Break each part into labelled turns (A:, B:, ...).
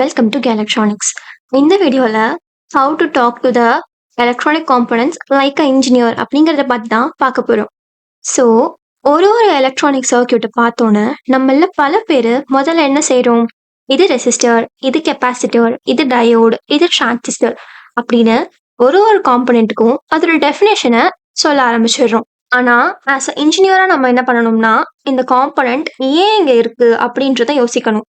A: Welcome to Electronics. இந்த வீடியோவில் how to talk to the electronic components like a engineer அப்படிங்கிறத பற்றி தான் பார்க்க போகிறோம். ஸோ ஒரு எலக்ட்ரானிக் சர்க்கியூட்டை பார்த்தோன்னே நம்மள பல பேர் முதல்ல என்ன செய்கிறோம், இது ரெசிஸ்டர், இது கெப்பாசிட்டர், இது டயோடு, இது டிரான்சிஸ்டர் அப்படின்னு ஒரு காம்பனண்ட்டுக்கும் அதோட டெஃபினேஷனை சொல்ல ஆரம்பிச்சிடுறோம். ஆனால் ஆஸ் அ இன்ஜினியராக நம்ம என்ன பண்ணணும்னா இந்த காம்பனண்ட் ஏன் இங்கே இருக்குது அப்படின்றத யோசிக்கணும்.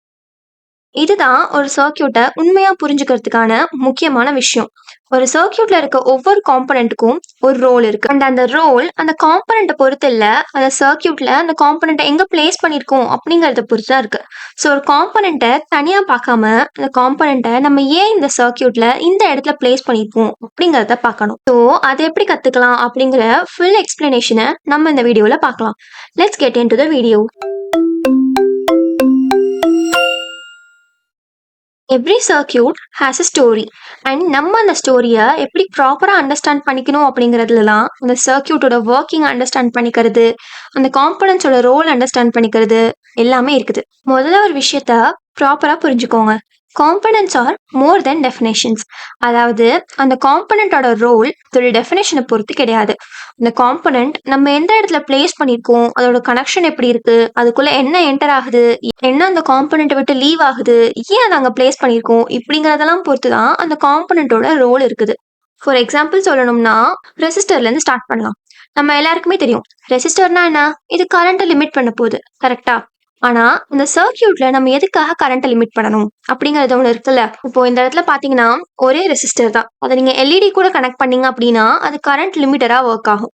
A: இதுதான் ஒரு சர்க்கியூட்டை உண்மையா புரிஞ்சுக்கிறதுக்கான முக்கியமான விஷயம். ஒரு சர்க்கியூட்ல இருக்க ஒவ்வொரு காம்பனண்ட்டுக்கும் ஒரு ரோல் இருக்கு. அண்ட் அந்த ரோல் அந்த காம்பனண்ட்டை பொறுத்து இல்ல, அந்த சர்க்கியூட்ல அந்த காம்பனண்ட்டை எங்க பிளேஸ் பண்ணிருக்கோம் அப்படிங்கறத பொறுத்து தான் இருக்கு. ஸோ ஒரு காம்பனண்ட்டை தனியா பார்க்காம அந்த காம்பனண்ட்டை நம்ம ஏன் இந்த சர்க்கியூட்ல இந்த இடத்துல பிளேஸ் பண்ணிருக்கோம் அப்படிங்கறத பார்க்கணும். ஸோ அதை எப்படி கத்துக்கலாம் அப்படிங்கிற ஃபுல் எக்ஸ்பிளனேஷனை நம்ம இந்த வீடியோல பார்க்கலாம். Let's get into the video. Every circuit has a story and நம்ம அந்த ஸ்டோரியை எப்படி ப்ராப்பராக அண்டர்ஸ்டாண்ட் பண்ணிக்கணும் அப்படிங்கிறதுலாம் அந்த சர்க்கியூட்டோட ஒர்க்கிங் அண்டர்ஸ்டாண்ட் பண்ணிக்கிறது, அந்த காம்பனன்ட்ஸோட ரோல் அண்டர்ஸ்டாண்ட் பண்ணிக்கிறது எல்லாமே இருக்குது. முதல்ல ஒரு விஷயத்த ப்ராப்பராக புரிஞ்சுக்கோங்க. காம்பனன்ட்ஸ் ஆர் மோர் தென் டெஃபினேஷன்ஸ். அதாவது அந்த காம்பனண்டோட ரோல் அதோட டெஃபினேஷனை பொறுத்து கிடையாது. அந்த காம்பனண்ட் நம்ம எந்த இடத்துல பிளேஸ் பண்ணியிருக்கோம், அதோட கனெக்ஷன் எப்படி இருக்கு, அதுக்குள்ள என்ன என்டர் ஆகுது, என்ன அந்த காம்பனண்ட்டை விட்டு லீவ் ஆகுது, ஏன் அதை அங்கே பிளேஸ் பண்ணியிருக்கோம் இப்படிங்கிறதெல்லாம் பொறுத்து தான் அந்த காம்பனண்ட்டோட ரோல் இருக்குது. ஃபார் எக்ஸாம்பிள் சொல்லணும்னா ரெசிஸ்டர்லேருந்து ஸ்டார்ட் பண்ணலாம். நம்ம எல்லாருக்குமே தெரியும் ரெசிஸ்டர்னா என்ன, இது கரண்ட்டை லிமிட் பண்ண போகுது, கரெக்டா? ஆனா இந்த சர்க்கியூட்ல நம்ம எதுக்காக கரண்ட்டை லிமிட் பண்ணணும் அப்படிங்கறது ஒண்ணு இருக்குல்ல. இப்போ இந்த இடத்துல பாத்தீங்கன்னா ஒரே ரெசிஸ்டர் தான், அதை நீங்க எல்இடி கூட கனெக்ட் பண்ணீங்க அப்படின்னா அது கரண்ட் லிமிட்டரா ஒர்க் ஆகும்.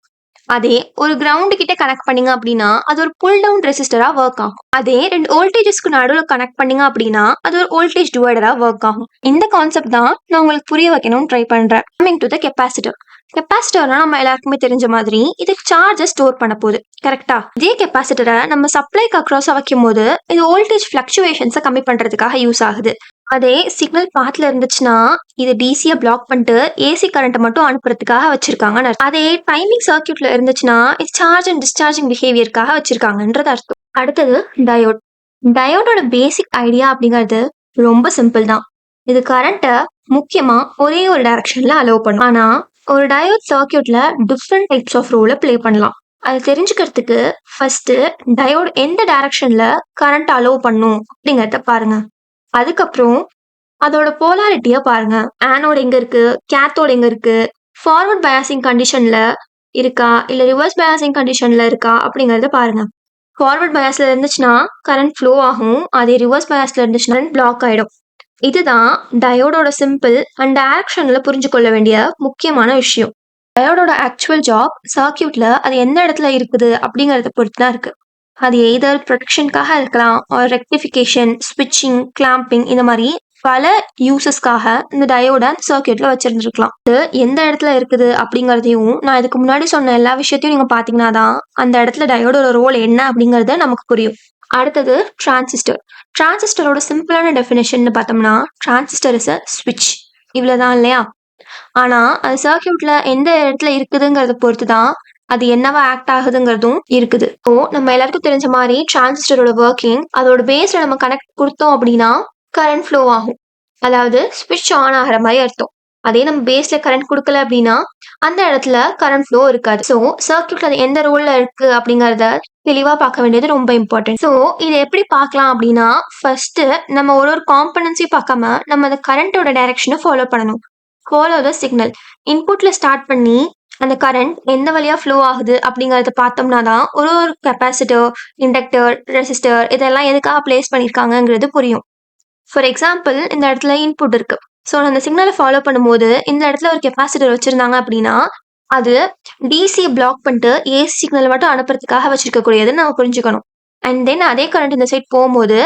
A: அதே ஒரு கிரவுண்ட் கிட்ட கனெக்ட் பண்ணீங்க அப்படின்னா அது ஒரு புல் டவுன் ரெசிஸ்டரா ஒர்க் ஆகும். அதே ரெண்டு வோல்டேஜஸ்க்கு நடுவில் கனெக்ட் பண்ணீங்க அப்படின்னா அது ஒரு வோல்டேஜ் டிவைடரா ஒர்க் ஆகும். இந்த கான்செப்ட் தான் நான் உங்களுக்கு புரிய வைக்கணும்னு ட்ரை பண்றேன். Coming to the capacitor. கெப்பாசிட்டர்னா நம்ம எல்லாருக்குமே தெரிஞ்ச மாதிரி இது சார்ஜை ஸ்டோர் பண்ண போகுது, கரெக்டா? இதே கெப்பாசிட்டரை நம்ம சப்ளைக்கு அக்ராஸா வைக்கும் போது இது வோல்டேஜ் ஃபிளக்சுவேஷன்ஸை கம்மி பண்றதுக்காக யூஸ் ஆகுது. அதே சிக்னல் பாத்ல இருந்துச்சுன்னா இது டிசியை பிளாக் பண்ணிட்டு ஏசி கரண்ட் மட்டும் அனுப்புறதுக்காக வச்சிருக்காங்க. அதே டைமிங் சர்க்கியூட்ல இருந்துச்சுன்னா இது சார்ஜ் அண்ட் டிஸ்சார்ஜிங் பிஹேவியருக்காக வச்சிருக்காங்கன்றது அர்த்தம். அடுத்தது டயோட். டயோடோட பேசிக் ஐடியா அப்படிங்கிறது ரொம்ப சிம்பிள் தான். இது கரண்ட்டை முக்கியமா ஒரே ஒரு டைரக்ஷன்ல அலோவ் பண்ணும். ஆனா ஒரு டயோட் சர்க்கியூட்ல டிஃப்ரெண்ட் டைப்ஸ் ஆஃப் ரோலை பிளே பண்ணலாம். அது தெரிஞ்சுக்கிறதுக்கு ஃபர்ஸ்ட் டயோட் எந்த டைரக்ஷன்ல கரண்ட் அலோவ் பண்ணும் அப்படிங்கறத பாருங்க. அதுக்கப்புறம் அதோட போலாரிட்டியை பாருங்க. ஆனோட் எங்க இருக்கு, கேத்தோட் எங்க இருக்கு, ஃபார்வர்ட் பயாசிங் கண்டிஷன்ல இருக்கா இல்ல ரிவர்ஸ் பயாசிங் கண்டிஷன்ல இருக்கா அப்படிங்கறத பாருங்க. ஃபார்வர்ட் பயாஸ்ல இருந்துச்சுன்னா கரண்ட் ஃப்ளோ ஆகும், அதே ரிவர்ஸ் பயாஸ்ல இருந்துச்சுன்னா பிளாக் ஆயிடும். இதுதான் டயோடோட சிம்பிள் அண்ட் டைரக்ஷன்ல புரிஞ்சு கொள்ள வேண்டிய முக்கியமான விஷயம். டயோடோட ஆக்சுவல் ஜாப் சர்க்கியூட்ல அது எந்த இடத்துல இருக்குது அப்படிங்கறத பொறுத்து தான் இருக்கு. அது எய்தர் ப்ரொடெக்ஷனுக்காக இருக்கலாம், ஒரு ரெக்டிஃபிகேஷன், ஸ்விட்சிங், கிளாம்பிங், இந்த மாதிரி பல யூசஸ்க்காக இந்த டயோட சர்க்கியூட்ல வச்சிருந்துருக்கலாம். இது எந்த இடத்துல இருக்குது அப்படிங்கறதையும் நான் இதுக்கு முன்னாடி சொன்ன எல்லா விஷயத்தையும் நீங்க பாத்தீங்கன்னா தான் அந்த இடத்துல டயோடோட ரோல் என்ன அப்படிங்கறது நமக்கு புரியும். அடுத்தது டிரான்சிஸ்டர். டிரான்சிஸ்டரோட சிம்பிளான டெஃபினேஷன் பார்த்தோம்னா டிரான்சிஸ்டர் இஸ் அ ஸ்விட்ச், இவ்வளவுதான் இல்லையா? ஆனா அது சர்க்கியூட்ல எந்த இடத்துல இருக்குதுங்கிறத பொறுத்து தான் அது என்னவா ஆக்ட் ஆகுதுங்கிறதும் இருக்குது. ஓ நம்ம எல்லாருக்கும் தெரிஞ்ச மாதிரி டிரான்சிஸ்டரோட ஒர்க்கிங், அதோட பேஸ்ல நம்ம கனெக்ட் கொடுத்தோம் அப்படின்னா கரண்ட் ஃப்ளோ ஆகும், அதாவது ஸ்விட்ச் ஆன் ஆகிற மாதிரி அர்த்தம். அதே நம்ம பேஸ்ல கரண்ட் கொடுக்கல அப்படின்னா அந்த இடத்துல கரண்ட் ஃப்ளோ இருக்காது. ஸோ சர்க்கியூட்ல அது எந்த ரோல்ல இருக்கு அப்படிங்கறத தெளிவா பார்க்க வேண்டியது ரொம்ப இம்பார்ட்டன்ட். ஸோ இதை எப்படி பார்க்கலாம் அப்படின்னா ஃபர்ஸ்ட் நம்ம ஒரு காம்பனன்ஸையும் பார்க்காம நம்ம அந்த கரண்டோட டைரக்ஷனை ஃபாலோ பண்ணணும். Follow the signal. இன்புட்ல ஸ்டார்ட் பண்ணி அந்த கரண்ட் எந்த வழியா ஃப்ளோ ஆகுது அப்படிங்கறத பார்த்தோம்னா தான் ஒரு கெப்பாசிட்டர், இண்டக்டர், ரெசிஸ்டர் இதெல்லாம் எதுக்காக பிளேஸ் பண்ணிருக்காங்கிறது புரியும். ஃபார் எக்ஸாம்பிள் இந்த இடத்துல இன்புட் இருக்கு. ஸோ அந்த சிக்னலை ஃபாலோ பண்ணும்போது இந்த இடத்துல ஒரு கெப்பாசிட்டர் வச்சிருந்தாங்க அப்படின்னா அது டிசியை பிளாக் பண்ணிட்டு ஏசி சிக்னல் மட்டும் அனுப்புறதுக்காக வச்சிருக்கக்கூடியதுன்னு நம்ம புரிஞ்சுக்கணும். அண்ட் தென் அதே கரண்ட் இந்த சைட் போகும்போது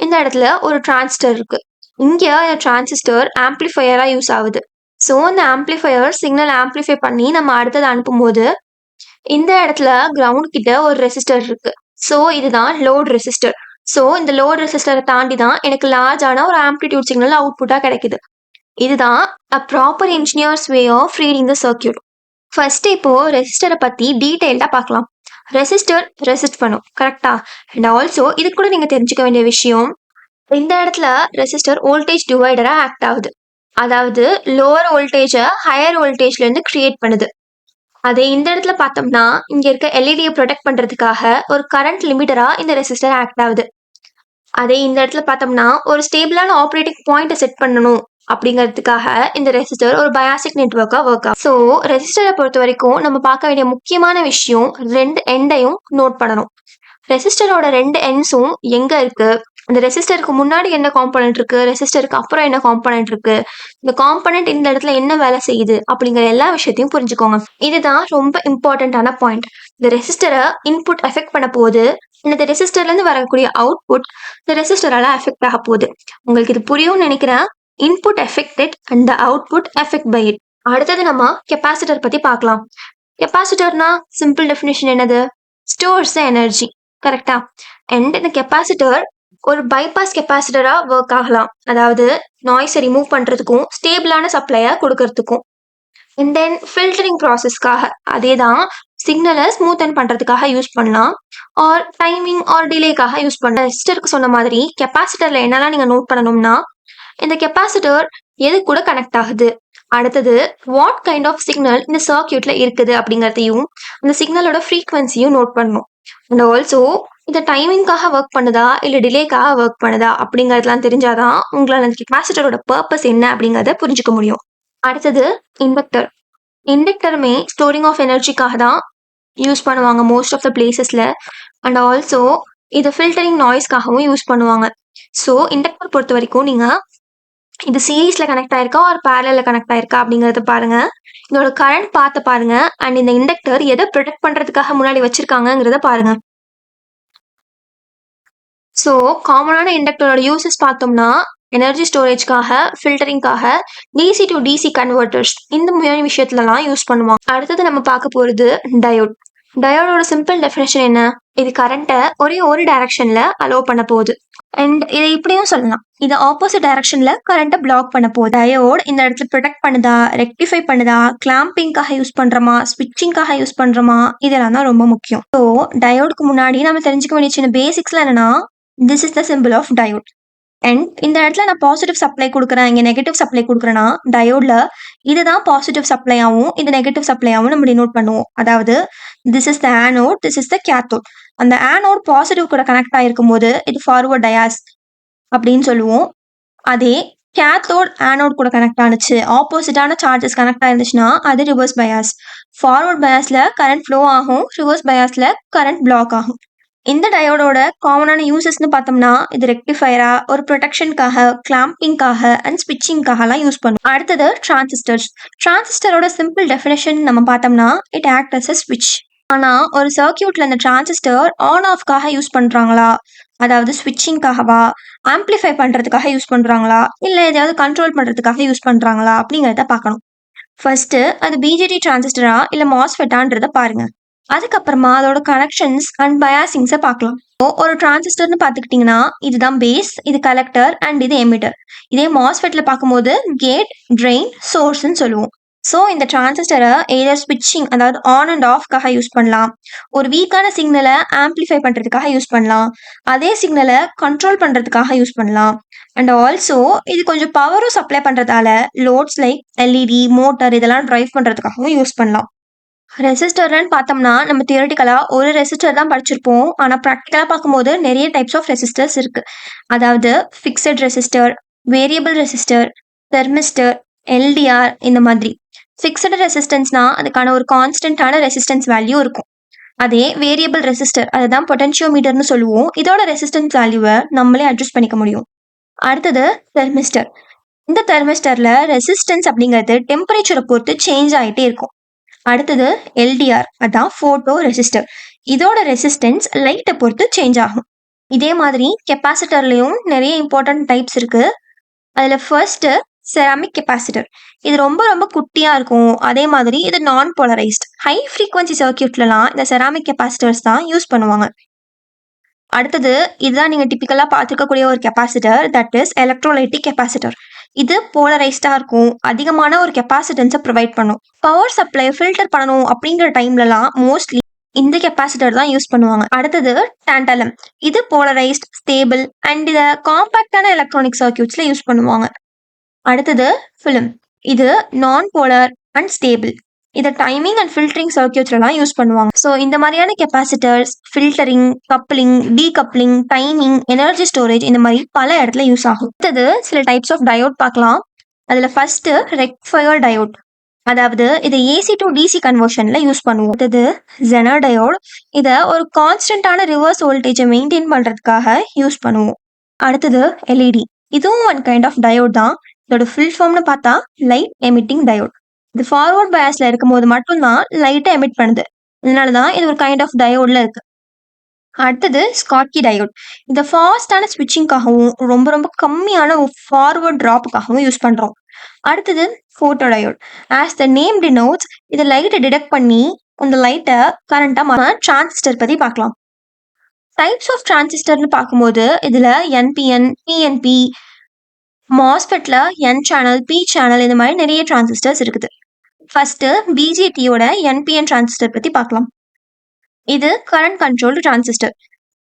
A: இந்த இடத்துல ஒரு டிரான்சிஸ்டர் இருக்கு. இங்க இந்த டிரான்சிஸ்டர் ஆம்பிளிஃபையரா யூஸ் ஆகுது. ஸோ இந்த ஆம்பிளிஃபையர் சிக்னல் ஆம்பிளிஃபை பண்ணி நம்ம அடுத்தது அனுப்பும்போது இந்த இடத்துல கிரவுண்ட் கிட்ட ஒரு ரெசிஸ்டர் இருக்கு. ஸோ இதுதான் லோட் ரெசிஸ்டர். ஸோ இந்த லோட் ரெசிஸ்டரை தாண்டி தான் எனக்கு லார்ஜான ஒரு ஆம்பிளிடியூட் சிக்னல் அவுட்புட்டா கிடைக்குது. இதுதான் a proper engineer's way of reading the circuit. First இப்போ ரெசிஸ்டரை பத்தி டீடைல்டா பார்க்கலாம். ரெசிஸ்டர் ரெசிஸ்ட் பண்ணும், கரெக்டா? அண்ட் ஆல்சோ இது கூட நீங்க தெரிஞ்சுக்க வேண்டிய விஷயம், இந்த இடத்துல ரெசிஸ்டர் வோல்டேஜ் டிவைடரா ஆக்ட் ஆகுது. அதாவது லோவர் வோல்டேஜை ஹையர் வோல்டேஜ்ல இருந்து கிரியேட் பண்ணுது. அதே இந்த இடத்துல பார்த்தோம்னா இங்க இருக்க எல்இடியை ப்ரொடெக்ட் பண்றதுக்காக ஒரு கரண்ட் லிமிட்டரா இந்த ரெசிஸ்டர் ஆக்ட் ஆகுது. அதே இந்த இடத்துல பார்த்தோம்னா ஒரு ஸ்டேபிளான ஆப்ரேட்டிங் பாயிண்ட்டை செட் பண்ணணும் அப்படிங்கிறதுக்காக இந்த ரெசிஸ்டர் ஒரு பயாசிக் நெட்வொர்க்கா ஒர்க் ஆகும். ஸோ ரெசிஸ்டரை பொறுத்த வரைக்கும் நம்ம பார்க்க வேண்டிய முக்கியமான விஷயம் 2 எண்டையும் நோட் பண்ணணும். ரெசிஸ்டரோட 2 எண்ட்ஸும் எங்க இருக்கு, அந்த ரெசிஸ்டருக்கு முன்னாடி என்ன காம்பனன்ட் இருக்கு, ரெசிஸ்டருக்கு அப்புறம் என்ன காம்பனன்ட் இருக்கு, இந்த காம்பனன்ட் இந்த இடத்துல என்ன வேலை செய்யுது அப்படிங்கிற எல்லா விஷயத்தையும் புரிஞ்சுக்கோங்க. இதுதான் ரொம்ப இம்பார்ட்டன்டான பாயிண்ட். இந்த ரெசிஸ்டரை இன்புட் எஃபெக்ட் பண்ண போது இந்த ரெசிஸ்டர்ல இருந்து வரக்கூடிய அவுட்புட் இந்த ரெசிஸ்டரால எஃபெக்ட் ஆக போகுது. உங்களுக்கு இது புரியும்னு நினைக்கிறேன். Input affected and the output effect by it. அடுத்தது நம்ம கெப்பாசிட்டர் பத்தி பார்க்கலாம். கெப்பாசிட்டர்னா சிம்பிள் டெஃபினிஷன் என்னது? Stores energy. கரெக்டா? அண்ட் இந்த கெப்பாசிட்டர் ஒரு பைபாஸ் கெப்பாசிட்டரா ஒர்க் ஆகலாம். அதாவது நாய்ஸை ரிமூவ் பண்றதுக்கும் ஸ்டேபிளான சப்ளையை கொடுக்கறதுக்கும். அண்ட் தென் ஃபில்டரிங் ப்ராசஸ்க்காக அதே தான் சிக்னலை ஸ்மூத்தன் பண்றதுக்காக யூஸ் பண்ணலாம். ஆர் டைமிங் ஆர் டிலேக்காக யூஸ் பண்ணலாம். ரெசிஸ்டருக்கு சொன்ன மாதிரி கெப்பாசிட்டர்ல என்னெல்லாம் நீங்க நோட் பண்ணணும்னா இந்த கெப்பாசிட்டர் எது கூட கனெக்ட் ஆகுது, அடுத்தது வாட் கைண்ட் ஆஃப் சிக்னல் இந்த சர்க்கியூட்ல இருக்குது அப்படிங்கிறதையும் அந்த சிக்னலோட ஃப்ரீக்வன்சியும் நோட் பண்ணணும். அண்ட் ஆல்சோ இந்த டைமிங்காக ஒர்க் பண்ணுதா இல்லை டிலேக்காக ஒர்க் பண்ணுதா அப்படிங்கிறதுலாம் தெரிஞ்சாதான் உங்களால் அந்த கெப்பாசிட்டரோட பர்பஸ் என்ன அப்படிங்கிறத புரிஞ்சுக்க முடியும். அடுத்தது இண்டக்டர். இண்டக்டருமே ஸ்டோரிங் ஆஃப் எனர்ஜிக்காக தான் யூஸ் பண்ணுவாங்க மோஸ்ட் ஆஃப் த பிளேசஸ்ல. அண்ட் ஆல்சோ இது ஃபில்டரிங் நாய்ஸ்க்காகவும் யூஸ் பண்ணுவாங்க. ஸோ இண்டக்டர் பொறுத்த வரைக்கும் நீங்க இது சீரீஸ்ல கனெக்ட் ஆயிருக்கா ஒரு பேரலல்ல கனெக்ட் ஆயிருக்கா அப்படிங்கறத பாருங்க. இதோட கரண்ட் பார்த்து பாருங்க. அண்ட் இந்த இண்டக்டர் எதை ப்ரொடெக்ட் பண்றதுக்காக முன்னாடி வச்சிருக்காங்கிறத பாருங்க. ஸோ காமனான இண்டக்டரோட யூசஸ் பார்த்தோம்னா எனர்ஜி ஸ்டோரேஜ்க்காக, ஃபில்டரிங்காக, டிசி டு டிசி கன்வெர்டர்ஸ் இந்த மாதிரி விஷயத்துலலாம் யூஸ் பண்ணுவாங்க. அடுத்தது நம்ம பார்க்க போறது டயோட். டயோடோட சிம்பிள் டெஃபினேஷன் என்ன? இது கரண்ட்டை ஒரே ஒரு டைரக்ஷன்ல அலோவ் பண்ண போகுது. அண்ட் இதை இப்படியும் சொல்லலாம், இது ஆப்போசிட் டைரக்ஷன்ல கரண்ட்டை பிளாக் பண்ண போகுது. டயோட் இந்த இடத்துல ப்ரொடெக்ட் பண்ணுதா, ரெக்டிஃபை பண்ணுதா, கிளாம்பிங்காக யூஸ் பண்றோமா, ஸ்விட்சிங்காக யூஸ் பண்றோமா, இதெல்லாம் தான் ரொம்ப முக்கியம். ஸோ டயோடுக்கு முன்னாடி நம்ம தெரிஞ்சுக்க வேண்டிய சின்ன பேசிக்ஸ்ல என்னன்னா this is the symbol of diode. And இந்த இடத்துல நான் பாசிட்டிவ் சப்ளை கொடுக்குறேன், இங்கே நெகட்டிவ் சப்ளை கொடுக்குறேன்னா டயோட்ல இதுதான் பாசிட்டிவ் சப்ளையாகவும் இது நெகட்டிவ் சப்ளையாகவும் நம்ம டினோட் பண்ணுவோம். அதாவது this is the anode, this is the cathode. அந்த ஆனோட் பாசிட்டிவ் கூட கனெக்ட் ஆகிருக்கும் போது இது ஃபார்வர்ட் டயாஸ் அப்படின்னு சொல்லுவோம். அதே கேத்தோட் ஆனோட் கூட கனெக்ட் ஆனிச்சு, ஆப்போசிட்டான சார்ஜஸ் கனெக்ட் ஆயிருந்துச்சுன்னா அது ரிவர்ஸ் பயாஸ். ஃபார்வர்ட் பயாஸ்ல கரண்ட் ஃப்ளோ ஆகும், ரிவர்ஸ் பயாஸ்ல கரண்ட் பிளாக் ஆகும். இந்த டயோடோட காமனான யூசஸ்ன்னு பார்த்தோம்னா இது ரெக்டிஃபயரா, ஒரு ப்ரொடெக்ஷனுக்காக, கிளாம்பிங்காக அண்ட் ஸ்விட்சிங்காகலாம் யூஸ் பண்ணும். அடுத்தது டிரான்சிஸ்டர்ஸ். டிரான்சிஸ்டரோட சிம்பிள் டெஃபினேஷன் நம்ம பார்த்தோம்னா இட் ஆக்ட் அஸ் அ ஸ்விட்ச். ஆனால் ஒரு சர்க்கியூட்ல இந்த டிரான்சிஸ்டர் ஆன் ஆஃப்காக யூஸ் பண்ணுறாங்களா, அதாவது ஸ்விட்சிங்காகவா, ஆம்பிளிஃபை பண்ணுறதுக்காக யூஸ் பண்ணுறாங்களா, இல்லை எதையாவது கண்ட்ரோல் பண்ணுறதுக்காக யூஸ் பண்ணுறாங்களா அப்படிங்கிறத பார்க்கணும். ஃபர்ஸ்ட் அது பிஜேடி டிரான்சிஸ்டரா இல்லை மாஸ்ஃபெட்டான்றத பாருங்க. அதுக்கப்புறமா அதோட கனெக்ஷன்ஸ் அண்ட் பயாசிங்ஸை பார்க்கலாம். ஒரு டிரான்சிஸ்டர்னு பார்த்துக்கிட்டிங்கன்னா இதுதான் பேஸ், இது கலெக்டர் அண்ட் இது எமிட்டர். இதே மாஸ்ஃபெட்ல பார்க்கும்போது கேட், ட்ரெயின், சோர்ஸ்ன்னு சொல்லுவோம். ஸோ இந்த டிரான்சிஸ்டரை எய்தர் ஸ்விட்சிங் அதாவது ஆன் அண்ட் ஆஃப்காக யூஸ் பண்ணலாம், ஒரு வீக்கான சிக்னலை ஆம்பிளிஃபை பண்ணுறதுக்காக யூஸ் பண்ணலாம், அதே சிக்னலை கண்ட்ரோல் பண்ணுறதுக்காக யூஸ் பண்ணலாம். அண்ட் ஆல்சோ இது கொஞ்சம் பவரும் சப்ளை பண்ணுறதால லோட்ஸ் லைக் எல்இடி, மோட்டர் இதெல்லாம் ட்ரைவ் பண்ணுறதுக்காகவும் யூஸ் பண்ணலாம். ரெசிஸ்டர்னு பார்த்தோம்னா நம்ம தியரட்டிக்கலாக ஒரு ரெசிஸ்டர் தான் படிச்சிருப்போம். ஆனால் ப்ராக்டிக்கலாக பார்க்கும்போது நிறைய டைப்ஸ் ஆஃப் ரெசிஸ்டர்ஸ் இருக்கு. அதாவது fixed resistor, variable resistor, thermistor, LTR இந்த மாதிரி. ஃபிக்ஸட் ரெசிஸ்டன்ஸ்னா அதுக்கான ஒரு கான்ஸ்டன்டான ரெசிஸ்டன்ஸ் வேல்யூ இருக்கும். அதே வேரியபிள் ரெசிஸ்டர் அதுதான் பொட்டன்ஷியோமீட்டர்னு சொல்லுவோம். இதோட ரெசிஸ்டன்ஸ் வேல்யூவை நம்மளே அட்ஜஸ்ட் பண்ணிக்க முடியும். அடுத்தது தெர்மிஸ்டர். இந்த தெர்மிஸ்டர்ல ரெசிஸ்டன்ஸ் அப்படிங்கிறது டெம்பரேச்சரை பொறுத்து சேஞ்ச் ஆகிட்டே இருக்கும். அடுத்தது எல்டிஆர், அதான் போட்டோ ரெசிஸ்டர். இதோட ரெசிஸ்டன்ஸ் லைட்டை பொறுத்து சேஞ்ச் ஆகும். இதே மாதிரி கெப்பாசிட்டர்லயும் நிறைய இம்பார்ட்டன்ட் டைப்ஸ் இருக்கு. அதுல ஃபர்ஸ்ட் செராமிக் கெப்பாசிட்டர். இது ரொம்ப ரொம்ப குட்டியா இருக்கும். அதே மாதிரி இது நான் போலரைஸ்ட். ஹை ஃப்ரீக்வன்சி சர்க்கியூட்லலாம் இந்த செராமிக் கெப்பாசிட்டர்ஸ் தான் யூஸ் பண்ணுவாங்க. அடுத்தது இதுதான் நீங்க டிபிக்கலா பார்த்துக்கக்கூடிய ஒரு capacitor, that is electrolytic capacitor. இது போலரைஸ்டா இருக்கும், அதிகமான ஒரு கெப்பாசிட்டன்ஸை ப்ரொவைட் பண்ணும். பவர் சப்ளை ஃபில்டர் பண்ணணும் அப்படிங்கிற டைம்லலாம் மோஸ்ட்லி இந்த கெப்பாசிட்டர் தான் யூஸ் பண்ணுவாங்க. அடுத்தது டான்டலம். இது போலரைஸ்ட், ஸ்டேபிள் அண்ட் இதை காம்பாக்டான எலக்ட்ரானிக் சர்க்யூட்ஸ்ல யூஸ் பண்ணுவாங்க. அடுத்தது ஃபிலிம். இது நான் போலர் அண்ட் ஸ்டேபிள். இதை டைமிங் அண்ட் ஃபில்டரிங் சர்க்யூட்ஸ்லாம் யூஸ் பண்ணுவாங்க. ஸோ இந்த மாதிரியான capacitors filtering, coupling, decoupling, timing, energy storage இந்த மாதிரி பல இடத்துல யூஸ் ஆகும். அடுத்தது சில டைப்ஸ் ஆஃப் டயோட் பார்க்கலாம். அதில் ஃபர்ஸ்ட் ரெக்டிஃபையர் டயோட், அதாவது இதை ஏசி டு டிசி கன்வர்ஷன்ல யூஸ் பண்ணுவோம். அடுத்தது ஜெனர் டயோட், இதை ஒரு கான்ஸ்டன்டான ரிவர்ஸ் வோல்டேஜை மெயின்டைன் பண்றதுக்காக யூஸ் பண்ணுவோம். அடுத்தது எல்இடி, இதுவும் ஒன் கைண்ட் ஆஃப் டயோட் தான். இதோட ஃபுல் ஃபார்ம்னு பார்த்தா லைட் எமிட்டிங் டயோட். இது ஃபார்வர்ட் பயாஸ்ல இருக்கும்போது மட்டும்தான் லைட்டை எமிட் பண்ணுது. இதனால தான் இது ஒரு கைண்ட் ஆஃப் டயோட்ல இருக்கு. அடுத்தது ஸ்காட்கி டயோட், இந்த ஃபாஸ்டான ஸ்விட்சிங்காகவும் ரொம்ப ரொம்ப கம்மியான ஃபார்வர்ட் ட்ராப்புக்காகவும் யூஸ் பண்றோம். அடுத்தது photo diode. As the name denotes, இது லைட்டை டிடெக்ட் பண்ணி அந்த லைட்டை கரண்டா டிரான்சிஸ்டர் பத்தி பார்க்கலாம். டைப்ஸ் ஆஃப் டிரான்சிஸ்டர்னு பார்க்கும்போது இதுல என்பிஎன், பிஎன்பி, மாஸ்பெட்ல என் சேனல், பி சேனல் இந்த மாதிரி நிறைய டிரான்சிஸ்டர்ஸ் இருக்குது. ஃபர்ஸ்ட் பிஜேடியோட என்பிஎன் டிரான்சிஸ்டர் பத்தி பார்க்கலாம். இது கரண்ட் கண்ட்ரோல்டு டிரான்சிஸ்டர்.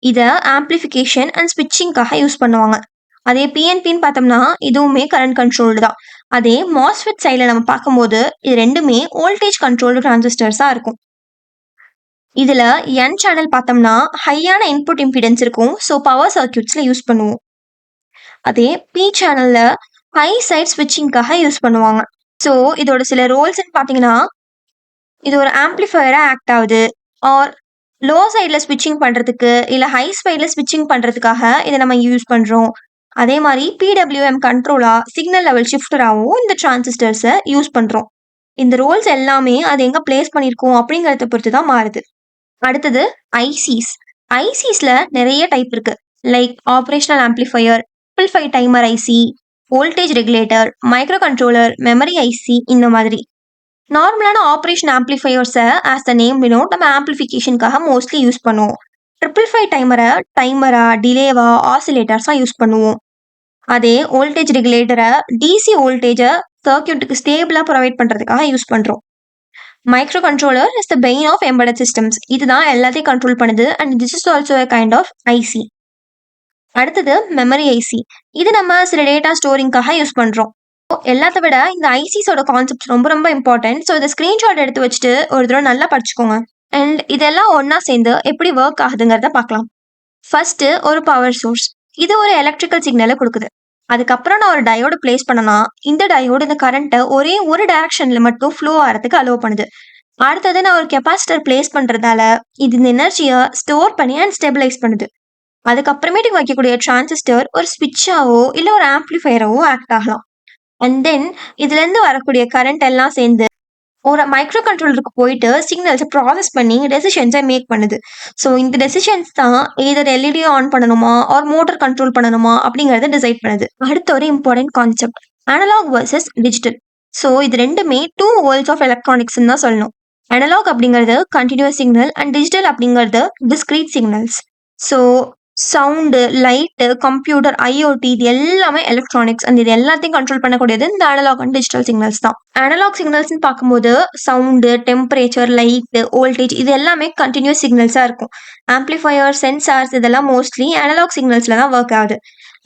A: இதை ஆம்பிளிஃபிகேஷன் அண்ட் ஸ்விட்சிங்காக யூஸ் பண்ணுவாங்க. அதே பிஎன்பின்னு பார்த்தோம்னா இதுவுமே கரண்ட் கண்ட்ரோல்டு தான். அதே மாஸ்ஃபெட் சைடில் நம்ம பார்க்கும்போது இது ரெண்டுமே வோல்டேஜ் கண்ட்ரோல்டு டிரான்சிஸ்டர்ஸாக இருக்கும். இதில் என் சேனல் பார்த்தோம்னா ஹையான இன்புட் இம்பிடன்ஸ் இருக்கும், ஸோ பவர் சர்க்யூட்ஸில் யூஸ் பண்ணுவோம். அதே பி சேனலில் ஹை சைட் ஸ்விட்சிங்காக யூஸ் பண்ணுவாங்க. ஸோ இதோட சில ரோல்ஸ்ன்னு பார்த்தீங்கன்னா, இது ஒரு ஆம்பிளிஃபயராக ஆக்ட் ஆகுது, ஆர் லோ சைடில் ஸ்விட்சிங் பண்ணுறதுக்கு இல்லை ஹை சைடில் ஸ்விட்சிங் பண்ணுறதுக்காக இதை நம்ம யூஸ் பண்ணுறோம். அதே மாதிரி பிடபிள்யூஎம் கண்ட்ரோலாக சிக்னல் லெவல் ஷிஃப்டராகவும் இந்த டிரான்சிஸ்டர்ஸை யூஸ் பண்ணுறோம். இந்த ரோல்ஸ் எல்லாமே அது எங்கே பிளேஸ் பண்ணியிருக்கோம் அப்படிங்கிறத பொறுத்து தான் மாறுது. அடுத்தது ஐசிஸ். ஐசிஸில் நிறைய டைப் இருக்குது. Like operational amplifier, simplify timer IC, voltage regulator, microcontroller, memory IC இந்த மாதிரி. நார்மலான ஆப்ரேஷன் ஆம்பிளிஃபையர்ஸை ஆஸ் த நேம் டினோட் நம்ம ஆம்பிளிஃபிகேஷனுக்காக மோஸ்ட்லி யூஸ் பண்ணுவோம். ட்ரிபிள்ஃபை டைமரா, டிலேவா, ஆசிலேட்டர்ஸாக யூஸ் பண்ணுவோம். அதே வோல்டேஜ் ரெகுலேட்டரை டிசி வோல்டேஜை சர்க்யூட்டுக்கு ஸ்டேபிளாக ப்ரொவைட் பண்ணுறதுக்காக யூஸ் பண்ணுறோம். Microcontroller is the brain of embedded systems. இதுதான் எல்லாத்தையும் கண்ட்ரோல் பண்ணுது and this is also a kind of IC. அடுத்தது மெமரி ஐசி. இது நம்ம சில டேட்டா ஸ்டோரிங்காக யூஸ் பண்ணுறோம். எல்லாத்த விட இந்த ஐசிஸோட கான்செப்ட் ரொம்ப ரொம்ப இம்பார்ட்டன்ட். ஸோ இதை ஸ்க்ரீன்ஷாட் எடுத்து வச்சுட்டு ஒரு தடவை நல்லா படிச்சுக்கோங்க. அண்ட் இதெல்லாம் ஒன்றா சேர்ந்து எப்படி ஒர்க் ஆகுதுங்கிறத பார்க்கலாம். ஃபர்ஸ்ட் ஒரு பவர் சோர்ஸ். இது ஒரு எலக்ட்ரிக்கல் சிக்னலை கொடுக்குது. அதுக்கப்புறம் நான் ஒரு டயோடு பிளேஸ் பண்ணனா இந்த டயோடு இந்த கரண்ட்டை ஒரே ஒரு டைரக்ஷன்ல மட்டும் ஃப்ளோ ஆகிறதுக்கு அலோவ் பண்ணுது. அடுத்தது நான் ஒரு கெப்பாசிட்டர் பிளேஸ் பண்ணுறதால இது இந்த எனர்ஜியை ஸ்டோர் பண்ணி அண்ட் ஸ்டெபிலைஸ் பண்ணுது. அதுக்கப்புறமேட்டுக்கு வைக்கக்கூடிய டிரான்சிஸ்டர் ஒரு ஸ்விட்சாவோ இல்லை ஒரு ஆம்பிளிஃபையராவோ ஆக்ட் ஆகலாம். அண்ட் தென் இதுலேருந்து வரக்கூடிய கரண்ட் எல்லாம் சேர்ந்து ஒரு மைக்ரோ கண்ட்ரோலருக்கு போயிட்டு சிக்னல்ஸை ப்ராசஸ் பண்ணி டெசிஷன்ஸை மேக் பண்ணுது. ஸோ இந்த டெசிஷன்ஸ் தான் எதர் எல்இடி ஆன் பண்ணணுமா ஆர் மோட்டர் கண்ட்ரோல் பண்ணணுமா அப்படிங்கிறத டிசைட் பண்ணுது. அடுத்த ஒரு important concept analogue versus digital. So இது ரெண்டுமே டூ வேர்ல்ட்ஸ் ஆஃப் எலக்ட்ரானிக்ஸ்ன்னு தான் சொல்லணும். அனலாக் அப்படிங்கிறது கண்டினியூஸ் சிக்னல் அண்ட் டிஜிட்டல் அப்படிங்கிறது discrete signals. So sound, light, computer, IoT இது எல்லாமே எலக்ட்ரானிக்ஸ் அண்ட் இது எல்லாத்தையும் கண்ட்ரோல் பண்ணக்கூடியது இந்த அனலாக் அண்ட் டிஜிட்டல் சிக்னல்ஸ் தான். அனலாக் சிக்னல்ஸ்னு பார்க்கும்போது சவுண்டு, டெம்பரேச்சர், லைட்டு, வோல்டேஜ் இது எல்லாமே கண்டினியூஸ் சிக்னல்ஸாக இருக்கும். ஆம்பிளிஃபையர், சென்சார்ஸ் இதெல்லாம் மோஸ்ட்லி அனலாக் சிக்னல்ஸில் தான் ஒர்க் ஆகுது.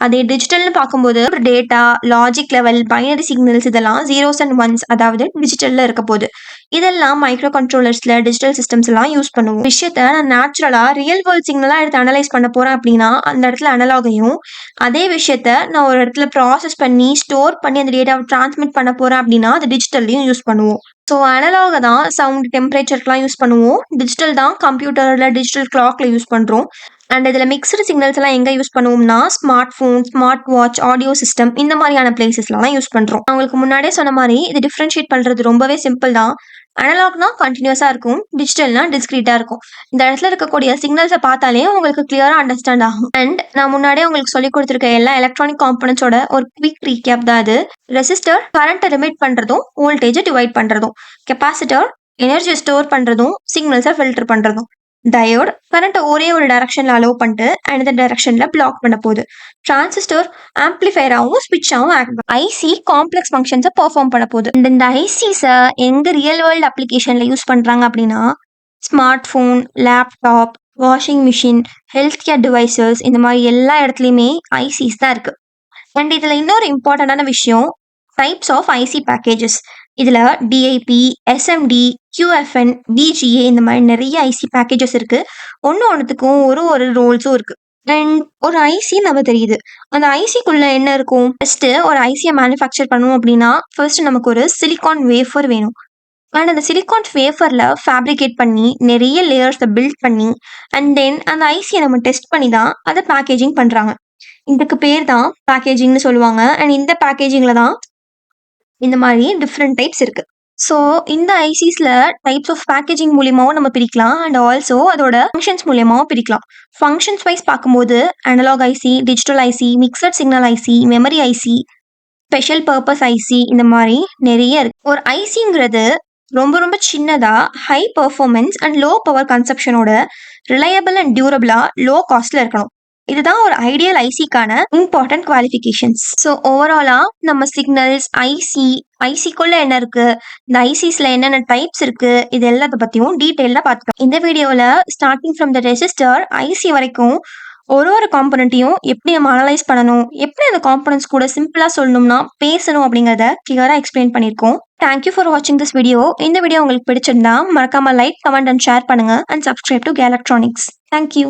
A: அதே டிஜிட்டல்னு பார்க்கும்போது data, logic level, binary signals இதெல்லாம் ஜீரோஸ் அண்ட் ஒன்ஸ் அதாவது டிஜிட்டலில் இருக்க போகுது. இதெல்லாம் மைக்ரோ கண்ட்ரோலர்ஸில் டிஜிட்டல் சிஸ்டம்ஸ் எல்லாம் யூஸ் பண்ணுவோம். விஷயத்த நான் நேச்சுரலாக ரியல் வேர்ல்ட் சிக்னலாக எடுத்து அனலைஸ் பண்ண போகிறேன் அப்படின்னா அந்த இடத்துல அனலாகையும், அதே விஷயத்த நான் ஒரு இடத்துல ப்ராசஸ் பண்ணி ஸ்டோர் பண்ணி அந்த டேட்டாவை டிரான்ஸ்மிட் பண்ண போகிறேன் அப்படின்னா அது டிஜிட்டல்லையும் யூஸ் பண்ணுவோம். ஸோ அனலாக தான் சவுண்ட், டெம்பரேச்சர்க்கெலாம் யூஸ் பண்ணுவோம். டிஜிட்டல் தான் கம்ப்யூட்டரில் டிஜிட்டல் கிளாக்ல யூஸ் பண்ணுறோம். அண்ட் இதில் மிக்சடு சிக்னல்ஸ் எல்லாம் எங்கே யூஸ் பண்ணுவோம்னா smart phone, smart watch, audio system இந்த மாதிரியான பிளேசஸ்லாம் யூஸ் பண்ணுறோம். அவங்களுக்கு முன்னாடியே சொன்ன மாதிரி இது டிஃப்ரென்ஷியேட் பண்ணுறது ரொம்பவே சிம்பிள் தான். அனலாக்னா கண்டினியூஸாக இருக்கும், டிஜிட்டல்னா டிஸ்க்ரீட்டாக இருக்கும். இந்த இடத்துல இருக்கக்கூடிய சிக்னல்ஸை பார்த்தாலே உங்களுக்கு கிளியராக அண்டர்ஸ்டாண்ட் ஆகும். அண்ட் நான் முன்னாடியே உங்களுக்கு சொல்லி கொடுத்துருக்க எல்லா எலக்ட்ரானிக் காம்பனன்ட்ஸோட ஒரு குவிக் ரீகேப் தான் அது. ரெசிஸ்டர் கரண்ட்டை லிமிட் பண்ணுறதும் வோல்டேஜை டிவைட் பண்ணுறதும், கெப்பாசிட்டர் எனர்ஜியை ஸ்டோர் பண்ணுறதும், சிக்னல்ஸை ஃபில்டர் பண்ணுறதும், டயோட் கரண்ட்டை ஒரே ஒரு டைரக்ஷனில் அலோவ் பண்ணிட்டு அண்ட் இந்த டைரக்ஷனில் பிளாக் பண்ண போகுது. டிரான்சிஸ்டர் ஆம்பிளிஃபையராகவும் ஸ்விட்சாகவும் ஆக்ட் பண்ணும். ஐசி காம்ப்ளெக்ஸ் ஃபங்க்ஷன்ஸை பெர்ஃபார்ம் பண்ண போகுது. இந்த ஐசிஸை எங்கே ரியல் வேர்ல்டு அப்ளிகேஷனில் யூஸ் பண்ணுறாங்க அப்படின்னா smart phone, laptop, washing machine, health care devices இந்த மாதிரி எல்லா இடத்துலையுமே ஐசிஸ் தான் இருக்கு. அண்ட் இதில் இன்னொரு இம்பார்ட்டண்டான விஷயம், டைப்ஸ் ஆஃப் ஐசி பேக்கேஜஸ். இதில் டிஐபி, எஸ்எம்டி, QFN, BGA இந்த மாதிரி நிறைய ஐசி பேக்கேஜஸ் இருக்கு. ஒன்றுத்துக்கும் ஒரு ஒரு ரோல்ஸும் இருக்கு. அண்ட் ஒரு ஐசி நம்ம தெரியுது, அந்த ஐசிக்குள்ள என்ன இருக்கும்? ஃபர்ஸ்ட் ஒரு ஐசியை மேனுஃபேக்சர் பண்ணணும் அப்படின்னா ஃபர்ஸ்ட் நமக்கு ஒரு சிலிகான் வேஃபர் வேணும். அண்ட் அந்த சிலிகான் வேஃபரில் ஃபேப்ரிகேட் பண்ணி நிறைய லேயர்ஸை பில்ட் பண்ணி அண்ட் தென் அந்த ஐசியை நம்ம டெஸ்ட் பண்ணி தான் அதை பேக்கேஜிங் பண்ணுறாங்க. இதுக்கு பேர் தான் பேக்கேஜிங்னு சொல்லுவாங்க. அண்ட் இந்த பேக்கேஜிங்கில் தான் இந்த மாதிரி டிஃப்ரெண்ட் டைப்ஸ் இருக்கு. ஸோ இந்த ஐசிஸில் டைப்ஸ் ஆஃப் பேக்கேஜிங் மூலியமாகவும் நம்ம பிரிக்கலாம் அண்ட் ஆல்சோ அதோட ஃபங்க்ஷன்ஸ் மூலியமாகவும் பிரிக்கலாம். ஃபங்க்ஷன்ஸ் வைஸ் பார்க்கும்போது analogue IC, digital IC, mixed signal IC, memory IC, special purpose IC இந்த மாதிரி நிறைய இருக்கு. ஒரு ஐசிங்கிறது ரொம்ப ரொம்ப சின்னதா high performance and low power கன்சப்ஷனோட ரிலையபிள் அண்ட் டியூரபிளா லோ காஸ்ட்ல இருக்கணும். இதுதான் ஒரு ஐடியல் ஐசிக்கான இம்பார்ட்டன்ட் குவாலிஃபிகேஷன்ஸ். ஸோ ஓவராலா நம்ம சிக்னல்ஸ், ஐசிக்குள்ள என்ன இருக்கு, இந்த ஐசிஸ்ல என்னென்ன டைப்ஸ் இருக்கு, இது எல்லாத்த பத்தியும் டீட்டெயிலாக பார்த்துக்கலாம். இந்த வீடியோவில் starting from the register IC வரைக்கும் ஒரு ஒரு காம்பனண்ட்டையும் எப்படி நம்ம அனலைஸ் பண்ணணும், எப்படி அந்த காம்பனண்ட்ஸ் கூட சிம்பிளாக சொல்லணும்னா பேசணும் அப்படிங்கிறத கிளியராக எக்ஸ்பிளைன் பண்ணியிருக்கோம். தேங்க்யூ ஃபார் வாட்சிங் திஸ் வீடியோ. இந்த வீடியோ உங்களுக்கு பிடிச்சிருந்தா மறக்காம லைக், கமெண்ட் அண்ட் ஷேர் பண்ணுங்க அண்ட் சப்ஸ்கிரைப் டு கேலக்ட்ரானிக்ஸ். தேங்க்யூ.